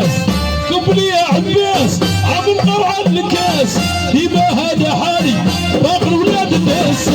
عباس قبلي يا عباس عامل قرعة الكاس ديما هذا حالي باقي ولاد الناس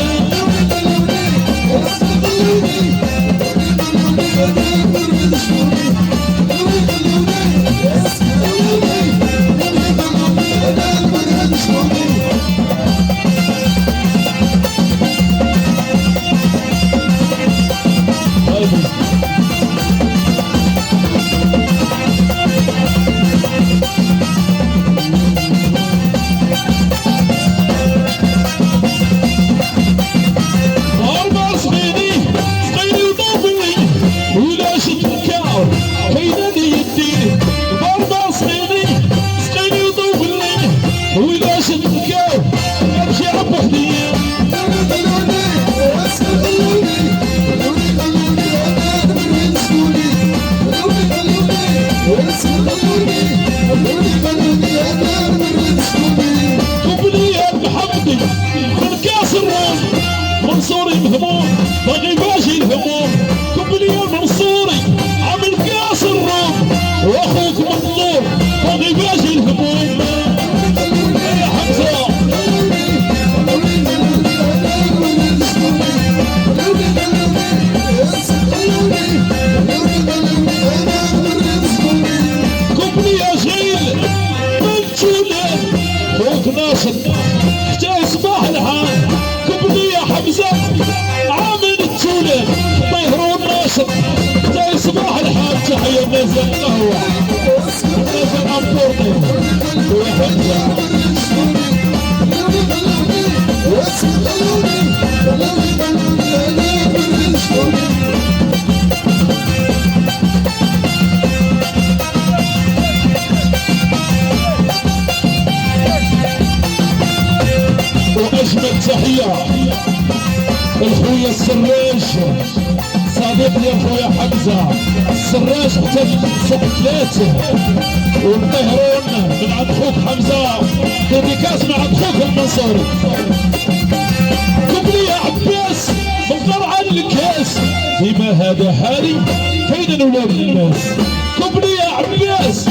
منصوري مهموم باغي باجي الهموم قبلي يا منصوري عامل كاس الروم واخوك مطلوب باغي باجي الهموم يا حمزه قبلي يا جيل من تولد خوك ناصر حتى يصبح الحال قبلي يا حمزه عامل التولد طيرون ناصر حتى يصبح الحال تحيه ناس القهوه ناس الامبورتي يا حمزه واجمل تحيه الخويا السراج صديقي الخويا حمزه السراج حتى سوق 3 والطهرون من عند خوك حمزه ديديكاس من عند خوك المنصوري قبلي يا عباس من قرعه الكاس ديما هذا حالي كاين ولاد الناس قبلي يا عباس